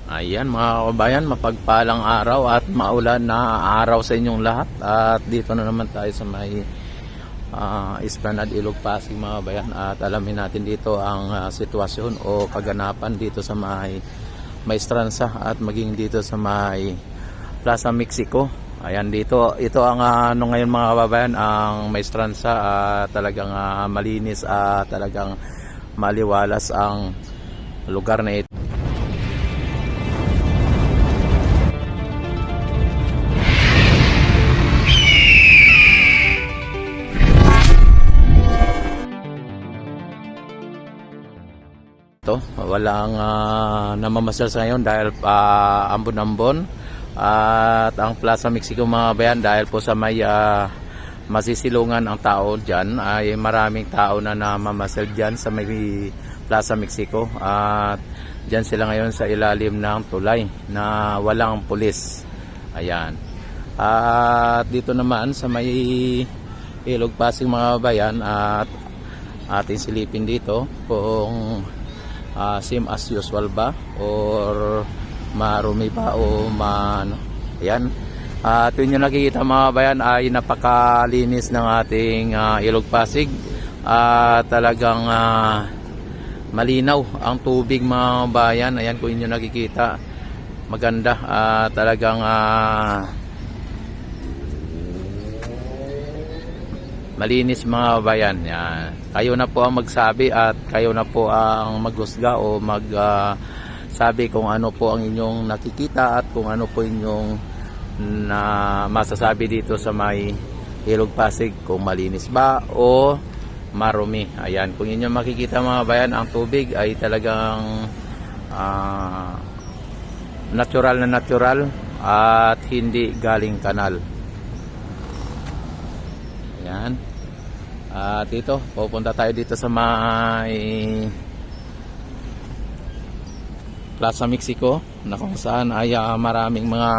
Ayan mga kabayan, mapagpalang araw at maulan na araw sa inyong lahat. At dito na naman tayo sa may Esplanade Ilog Pasig mga kabayan. At alamin natin dito ang sitwasyon o kaganapan dito sa may Maestranza at maging dito sa may Plaza Mexico. Ayan dito, ito ang ano ngayon mga kababayan, ang Maestranza. Talagang malinis at talagang maliwalas ang lugar na ito. Walang namamasyal sa ngayon dahil ambon-ambon at ang Plaza Mexico mga bayan, dahil po sa may masisilungan ang tao dyan, ay maraming tao na namamasyal dyan sa may Plaza Mexico at dyan sila ngayon sa ilalim ng tulay na walang pulis. Ayan. At dito naman sa may Ilog Pasig mga bayan, at ating silipin dito kung same as usual ba or marumi ba o ayan. At yun yung nakikita mga bayan ay napakalinis ng ating Ilog Pasig. Talagang malinaw ang tubig mga bayan. Ayan kung inyo nakikita, maganda. Talagang malinis mga bayan. Yan. Kayo na po ang magsabi at kayo na po ang maghusga o magsabi kung ano po ang inyong nakikita at kung ano po inyong masasabi dito sa may Ilog Pasig, kung malinis ba o marumi. Ayan, kung inyong makikita mga bayan, ang tubig ay talagang natural na natural at hindi galing kanal. Ayan. At ito, pupunta tayo dito sa may Plaza Mexico na kung saan ay maraming mga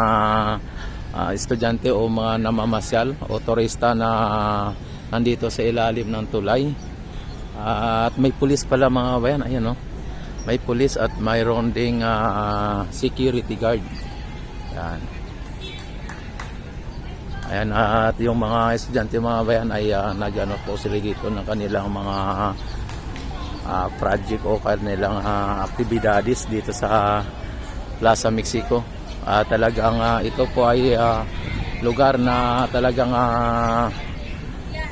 estudyante o mga namamasyal o turista na nandito sa ilalim ng tulay. At may pulis pala mga bayan. Ayan, may pulis at mayroon ding security guard. Ayan. Ayan, at yung mga estudyante mga bayan ay nag-ano po sila dito ng kanilang mga project o kanilang aktibidades dito sa Plaza Mexico. Talagang ito po ay lugar na talagang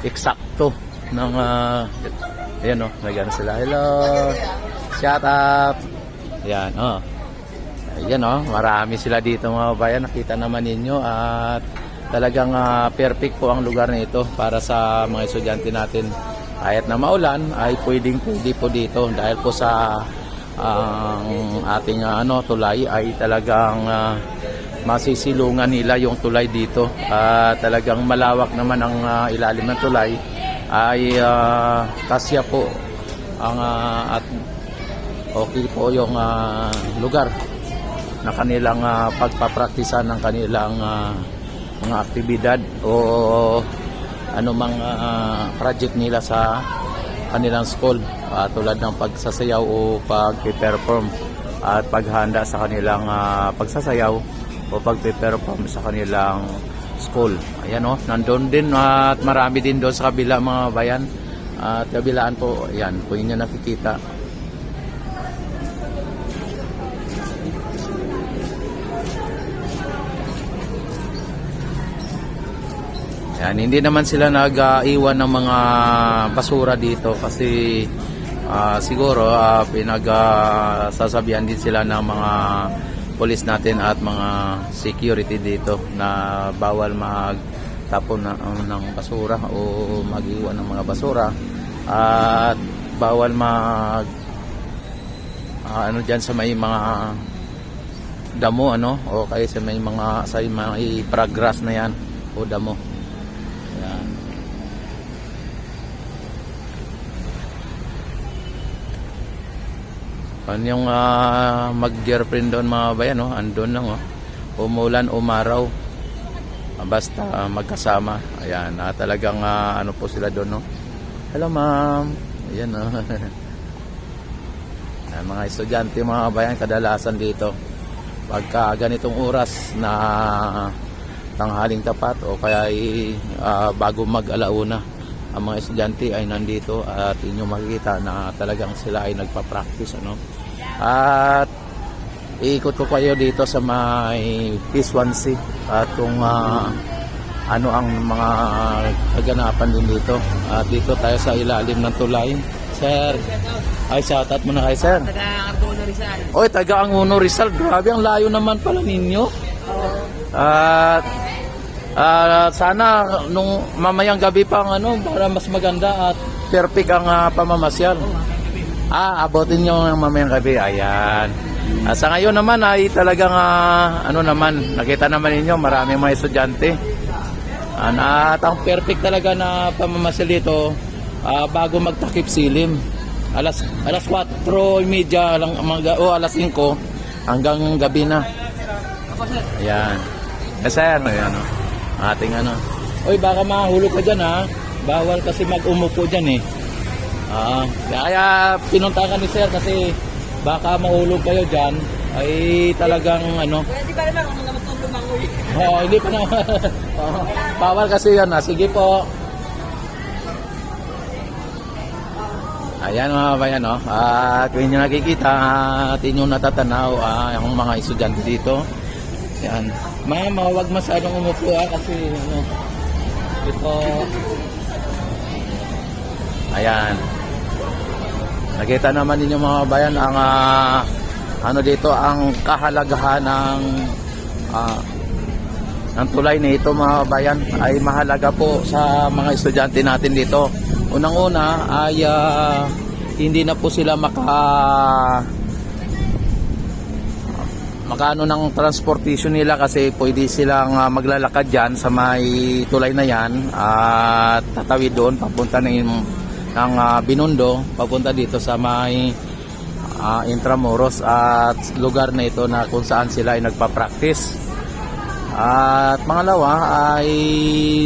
eksakto ng ayan nag-ano sila. Hello, shout out. Ayan, ayan marami sila dito mga bayan, nakita naman ninyo. At talagang perfect po ang lugar na ito para sa mga estudyante natin. Kahit na maulan ay pwede po dito dahil po sa ating tulay ay talagang masisilungan nila yung tulay dito. Talagang malawak naman ang ilalim ng tulay, ay kasya po ang at okay po yung lugar na kanilang pagpapraktisan ng kanilang mga aktibidad o anumang project nila sa kanilang school, tulad ng pagsasayaw o pag-perform at paghanda sa kanilang pagsasayaw o pag-perform sa kanilang school. Ayan nandun din at marami din doon sa kabila mga bayan. At kabilaan po, ayan, kung inyo nakikita. Yan, hindi naman sila nag-iwan ng mga basura dito kasi siguro pinagsasabihan din sila ng mga pulis natin at mga security dito na bawal magtapon ng basura o mag-iwan ng mga basura, at bawal dyan sa may mga damo o kaya sa may mga grass na yan o damo. Ano yung mag-girlfriend doon mga bayan, andun lang umulan, umaraw, basta magkasama. Ayan, talagang ano po sila doon Hello ma'am. Ayan mga estudyante mga bayan kadalasan dito. pagka ganitong oras na tanghaling tapat o kaya bago mag-alauna, ang mga estudyante ay nandito at inyo makikita na talagang sila ay nagpa-practice, ano. At iikot ko kayo dito sa may P1C at kung ano ang mga kaganapan din dito. At dito tayo sa ilalim ng tulay. Sir, ay shoutout muna kay sir. Taga Angono Rizal. Oy, taga Angono Rizal. Grabe, ang layo naman pala ninyo. At sana nung mamayang gabi pa ang ano, para mas maganda at perfect ang pamamasyal. Abutin nyo ang mamayang gabi. Ayan. Sa ngayon naman ay talagang ano naman, nakita naman ninyo maraming mga estudyante. At ang perfect talaga na pamamasyal dito bago magtakip silim. Alas 4:30 lang o alas 5 hanggang gabi na. Ayan. Sir, ayan o. Ating ano. Oy, baka mahulog ka dyan, ha. Bawal kasi mag-umupo dyan, eh. Kaya pinunta ka ni sir kasi baka mahulog kayo dyan. Ay talagang ano. Hindi pa naman kung naman itong lumangoy. Hindi pa naman. Bawal kasi yan, ha. Sige po. Ayan mga bayan, no? At kung inyo nakikita at inyong natatanaw yung mga estudyante dito. Yan. Ma'am, huwag masyadong umupo kasi ano, ito. Ayan. Nakita naman ninyo mga bayan ang ano dito, ang kahalagahan ng tulay nito mga bayan ay mahalaga po sa mga estudyante natin dito. Unang-una ay hindi na po sila makaano ng transportation nila kasi pwede silang maglalakad dyan sa may tulay na yan at tatawid doon papunta ng Binondo papunta dito sa may Intramuros at lugar na ito na kung saan sila ay nagpa-practice. At pangalawa ay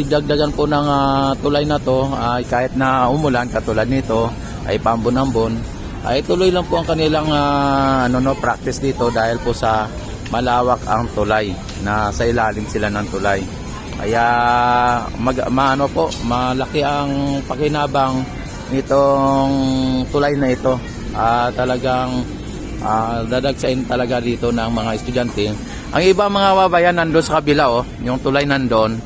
dagdagan po ng tulay na to ay kahit na umulan katulad nito ay paambon-ambon ay tuloy lang po ang kanilang practice dito dahil po sa malawak ang tulay na sa ilalim sila ng tulay. Kaya malaki ang pakinabang nitong tulay na ito. Talagang dadagsain talaga dito ng mga estudyante. Ang iba mga babayan nandun sa kabila, yung tulay nandun.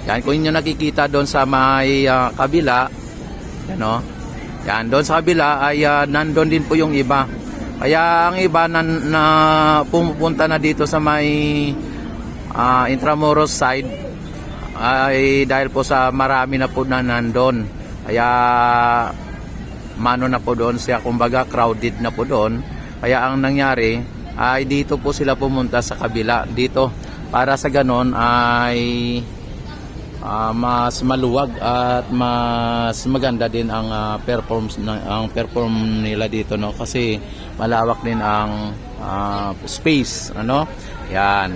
Yan, kung inyo nakikita doon sa may kabila, yan yan, doon sa kabila ay nandun din po yung iba. Kaya ang iba na pumupunta na dito sa may Intramuros side ay dahil po sa marami na po na nandun. Kaya mano na po doon siya, kumbaga crowded na po doon. Kaya ang nangyari ay dito po sila pumunta sa kabila dito para sa ganon ay mas maluwag at mas maganda din ang perform nila dito, no, kasi malawak din ang space, ano. Yan.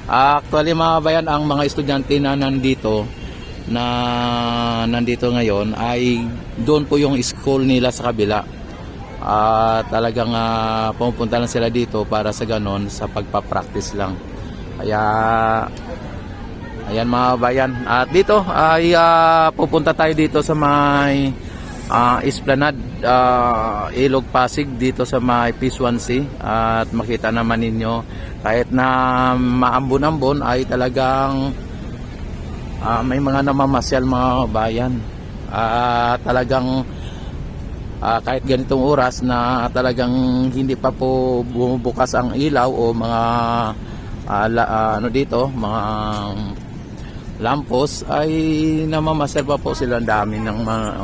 Actually mga bayan, ang mga estudyante na nandito ngayon ay doon po yung school nila sa kabila. Talagang pumupunta lang sila dito para sa ganon sa pagpa-practice lang. Kaya ayan mga bayan, at dito ay pupunta tayo dito sa may Esplanade Ilog Pasig dito sa may P1C at makita naman ninyo kahit na maambon-ambon ay talagang may mga namamasyal mga bayan. Talagang kahit ganitong oras na talagang hindi pa po bumubukas ang ilaw o mga mga lampos ay namamasyal pa po sila. Dami ng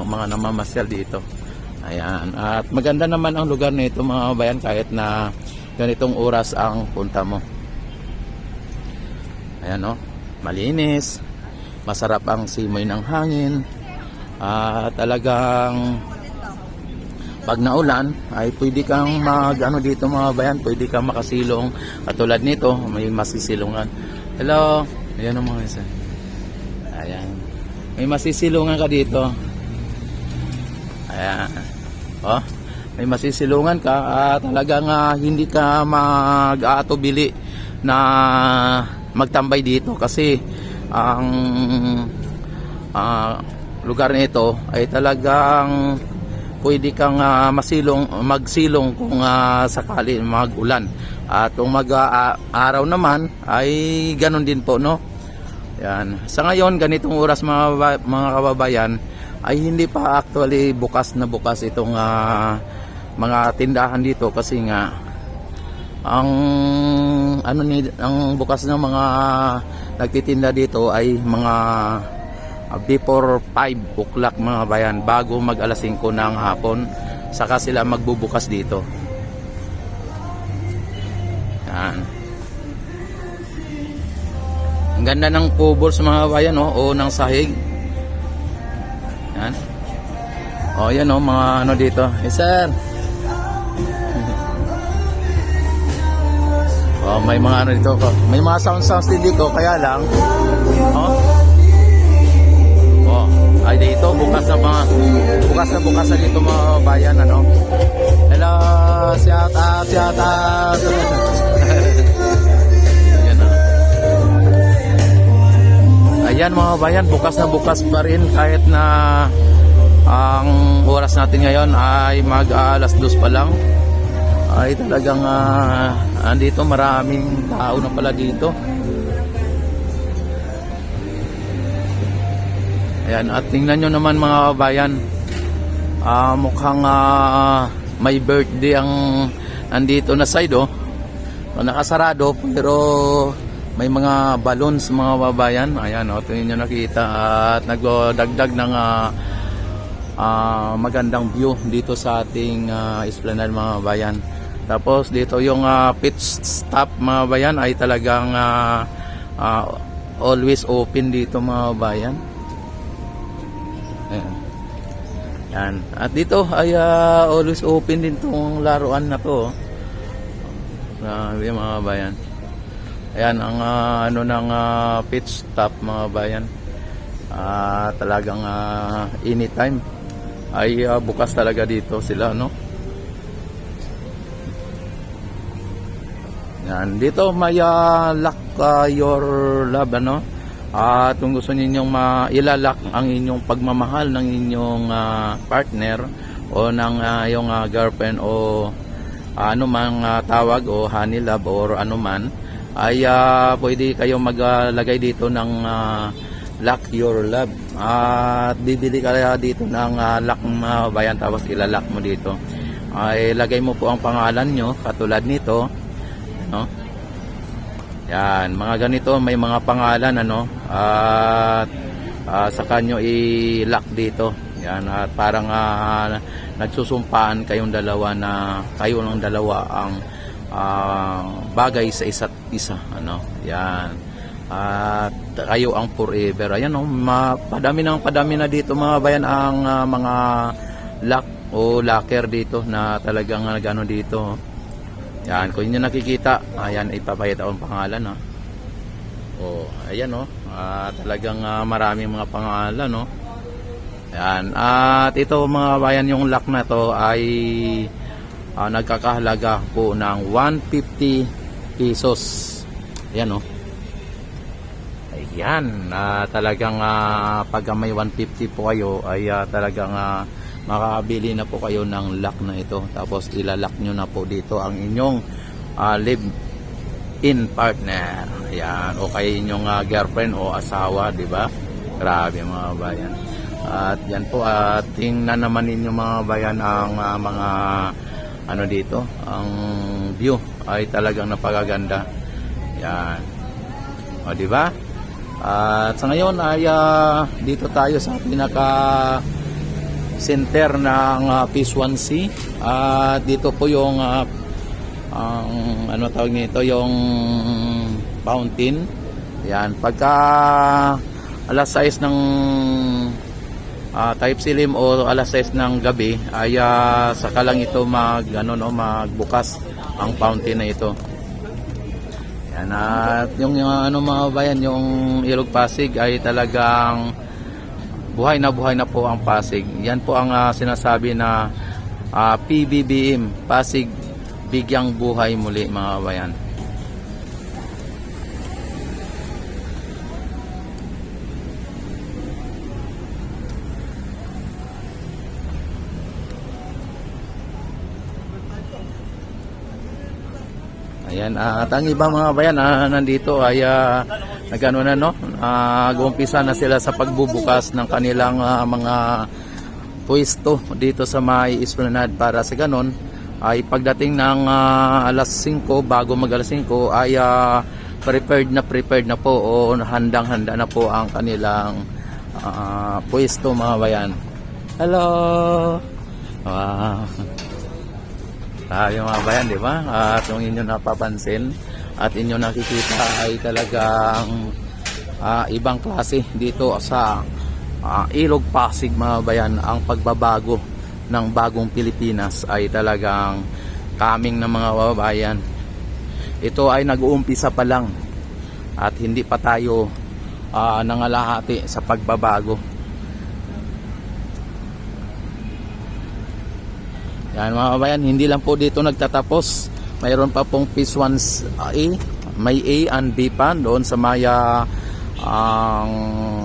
mga namamasyal dito. Ayan. At maganda naman ang lugar nito mga bayan kahit na ganitong oras ang punta mo. Ayan, malinis, masarap ang simoy ng hangin. Talagang pag naulan ay pwede kang dito mga bayan, pwede kang makasilong katulad nito, may masisilungan. Hello. Ayan ang mga isa. Ayan. May masisilungan ka dito. Ayan. May masisilungan ka at talagang hindi ka mag-aatubili na magtambay dito kasi ang lugar nito ay talagang pwede kang magsilong kung sakali mag-ulan. At kung mag-araw naman ay ganun din po, no? Yan. Sa ngayon, ganitong oras mga kababayan ay hindi pa actually bukas na bukas itong mga tindahan dito kasi nga ang bukas ng mga nagtitinda dito ay mga before 5 o'clock mga bayan, bago mag alas 5 ng hapon saka sila magbubukas dito. Yan. Ang ganda ng cobbles mga bayan, o ng sahig. Yan. O yan mga ano dito. Hey sir. Oh, may mga ano dito ko. May mga sounds din dito kaya lang. Oh. Oh, ay dito bukas na dito mga bayan ano. Hello, shout out. Ayan, ayan mga bayan, bukas na bukas pa rin kahit na ang oras natin ngayon ay mag alas 2 pa lang. Ay talagang andito maraming tao na pala dito. Ayan, at tingnan nyo naman mga kabayan, mukhang may birthday ang andito na side, nakasarado pero may mga balloons mga kabayan. Ayan, ito nyo nakita at nagdagdag ng magandang view dito sa ating esplanade mga kabayan. Tapos dito yung pit stop mga kabayan ay talagang always open dito mga kabayan. Ayan. Yan. At dito ay always open din tong laruan na to. Grabe mga bayan. Ayan ang ano ng pit stop mga bayan. Talagang anytime ay bukas talaga dito sila, no? Yan. Dito may lock your love, ano? At kung gusto ninyong ilalak ang inyong pagmamahal ng inyong partner o ng iyong girlfriend o ano mang tawag o honey love or ano man, ay pwede kayong maglagay dito ng lock your love. At bibili kaya dito ng lock mga bayan, tapos ilalak mo dito. Ay lagay mo po ang pangalan nyo katulad nito, no? Yan, mga ganito may mga pangalan ano, at saka nyo i-lock dito. Yan, at parang nagsusumpaan kayong dalawa na kayo ng dalawa ang bagay sa isa't isa, ano. Yan. At kayo ang forever. Ayan, no, padami na dito mga bayan ang mga lock o locker dito na talagang gano dito. Yan, kung inyo nakikita, ayan, ipapakita ko ang pangalan, no? Oh, ayan, no? Talagang maraming mga pangalan, no? Ayan, at ito mga bayan, yung lock na to ay nagkakahalaga po ng 150 pesos. Ayan, no? Ayan, talagang pag may 150 po kayo, ay talagang makakabili na po kayo ng lock na ito. Tapos ilalak nyo na po dito ang inyong live-in partner. Ayan, o kaya inyong girlfriend o asawa, di ba? Grabe mga bayan. At yan po, tingnan naman ninyo mga bayan ang mga ano dito, ang view ay talagang napakaganda. Yan. O di ba? At sa ngayon ay dito tayo sa pinaka center ng Phase 1C. Dito po yung ano tawag nito, yung fountain. Yan, pagka alas 6 ng type silim o alas 6 ng gabi ay saka lang ito magbukas ang fountain na ito. Yan, at yung ano mga bayan, yung Ilog Pasig ay talagang buhay na po ang Pasig. Yan po ang sinasabi na PBBM, Pasig Bigyang Buhay Muli mga bayan. Ayan, at ang ibang mga bayan nandito ay nagano na no, nag-uumpisa na sila sa pagbubukas ng kanilang mga pwesto dito sa may Esplanade para sa ganon ay pagdating ng alas 5 bago mag alas 5 ay prepared na po o handang-handa na po ang kanilang pwesto mga bayan. Hello! Wow! Tayo mga bayan, di ba? At yung inyo napapansin at inyo nakikita ay talagang ibang klase dito sa Ilog Pasig mga bayan. Ang pagbabago ng bagong Pilipinas ay talagang kaming ng mga babayan. Ito ay nag-uumpisa pa lang at hindi pa tayo nangalahati sa pagbabago. Yan mga kabayan, hindi lang po dito nagtatapos. Mayroon pa pong Phase 1A, may A and B pa doon sa maya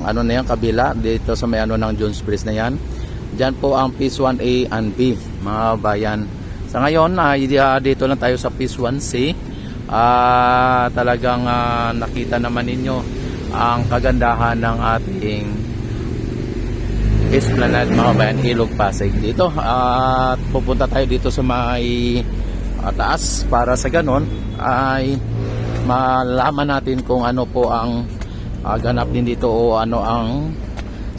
ano na yan, kabila dito sa may ano ng Jones Bridge na yan. Diyan po ang Phase 1A and B mga kabayan. Sa ngayon dito lang tayo sa Phase 1C. Talagang nakita naman ninyo ang kagandahan ng ating Esplanade mga bayan, Ilog Pasig dito. At pupunta tayo dito sa may taas para sa ganon ay malaman natin kung ano po ang ganap din dito o ano ang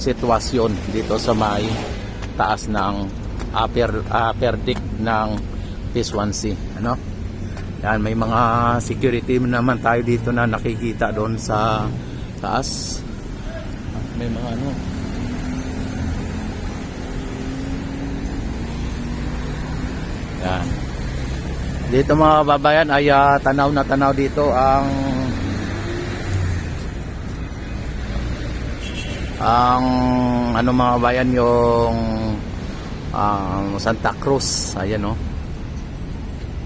sitwasyon dito sa may taas ng upper deck ng Phase 1C. Ano? Yan, may mga security naman tayo dito na nakikita doon sa taas. May mga ano. Yan. Dito mga babayan ay tanaw na tanaw dito ang ano mga bayan yung Santa Cruz. Ayan o.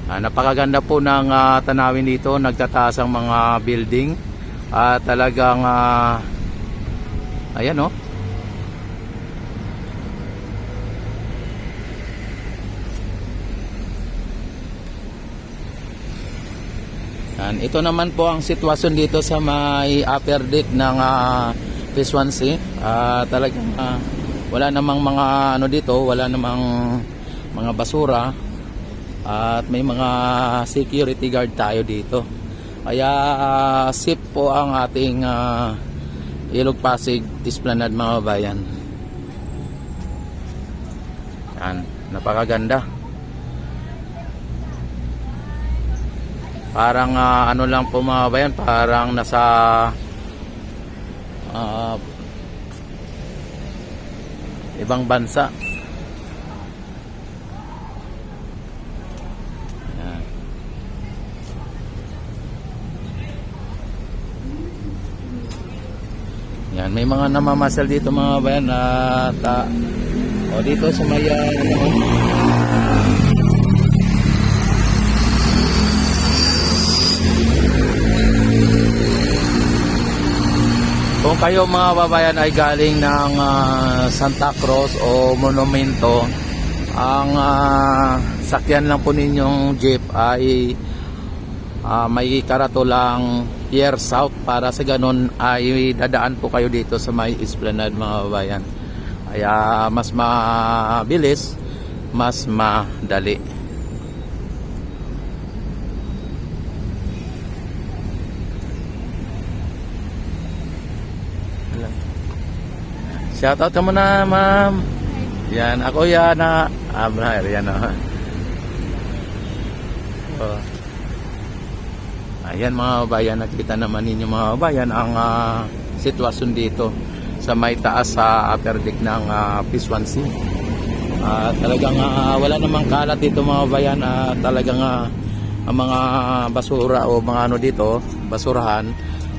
Napakaganda po ng tanawin dito. Nagtataas ang mga building. Talagang ayan o. Yan. Ito naman po ang sitwasyon dito sa may upper deck ng Phase 1C. Talagang wala namang mga ano dito, wala namang mga basura at may mga security guard tayo dito. Kaya safe po ang ating Ilog Pasig Esplanade mga bayan. Yan, napakaganda. Parang ano lang po mga bayan, parang nasa ibang bansa. Yan, may mga namamasal dito mga bayan at dito sa may kung kayo mga babayan ay galing ng Santa Cruz o Monumento, ang sakyan lang po ninyong jeep ay may karatulang Pier South para sa ganun ay dadaan po kayo dito sa may Esplanade mga babayan. Kaya mas mabilis, mas madali. Shoutout ka muna, ma'am. Yan, ako yan na yan o. Ayan mga bayan, nakita naman ninyo mga bayan ang sitwasyon dito sa may taas sa upper deck ng Phase 1C. Talagang wala namang kalat dito mga bayan. Talagang ang mga basura o mga ano dito, basurahan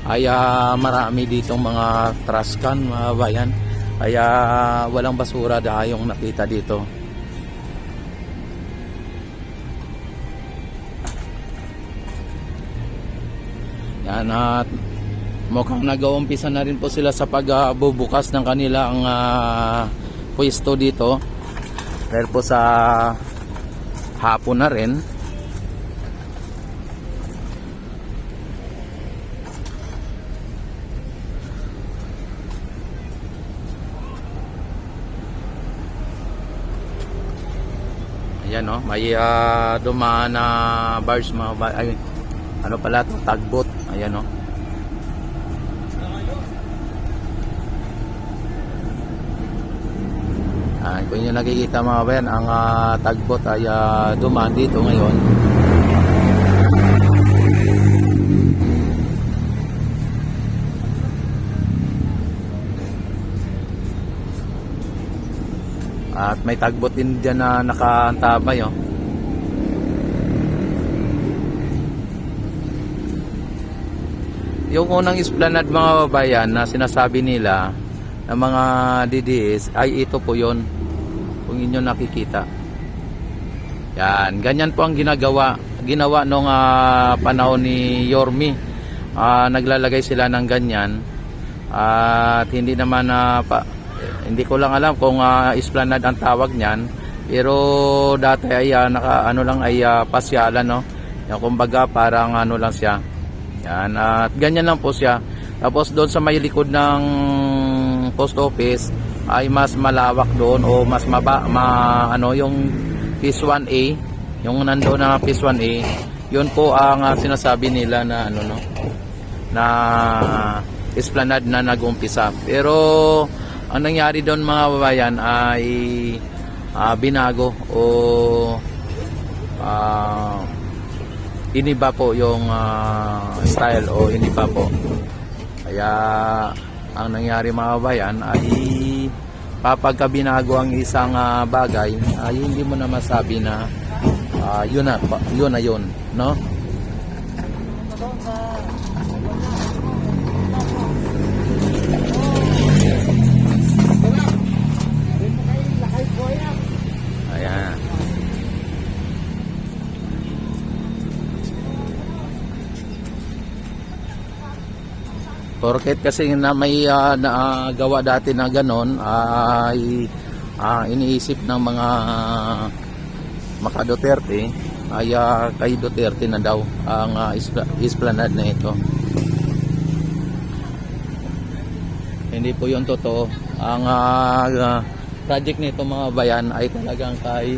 ay marami ditong mga trash can mga bayan. Kaya walang basura dahil yung nakita dito. Yan, at mukhang nag-uumpisa na rin po sila sa pagbubukas ng kanilang pwesto dito. Dahil po sa hapon na rin. Yan no, may dumaan na barge mga ay ano pala to, tugboat. Ayan no. Kung inyo nakikita mga bayan, ang tugboat ay dumaan dito ngayon. At may tugboat din dyan na nakaantabay oh. Yung unang esplanade mga babayan na sinasabi nila ng mga DDS ay ito po yon, kung inyo nakikita. Yan, ganyan po ang ginawa nung panahon ni Yormi. Naglalagay sila ng ganyan at hindi naman hindi ko lang alam kung esplanade ang tawag niyan, pero dati ay pasyalan no. Yung kumbaga parang ano lang siya. Yan, at ganyan lang po siya. Tapos doon sa may likod ng post office ay mas malawak doon o mas yung Phase 1A, yung nandoon na Phase 1A, yun po ang sinasabi nila na na esplanade na nag-umpisa. Pero ang nangyari doon mga babayan ay binago o iniba po yung style o iniba po. Kaya ang nangyari mga babayan ay kapag binago ang isang bagay ay hindi mo na masabi na yun na yun, no? Ayan. Porket kasi na may gawa dati na ganon ay iniisip ng mga Maka Duterte ay kay Duterte na daw ang esplanade na ito. Hindi po yun totoo. Ang project nito mga bayan ay talagang kay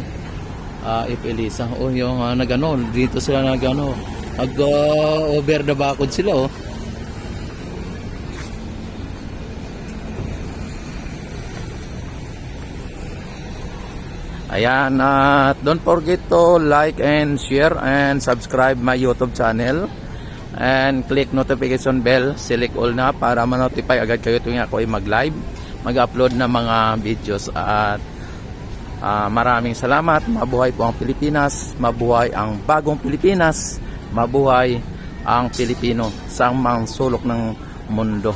Ipilisa. O yung nagano, dito sila nagano, over the bakod sila oh. Ayan, don't forget to like and share and subscribe my YouTube channel and click notification bell, select all na para ma-notify agad kayo tuwing ako ay mag-live, mag-upload ng mga videos. At maraming salamat. Mabuhay po ang Pilipinas, mabuhay ang bagong Pilipinas, mabuhay ang Pilipino sa mang sulok ng mundo.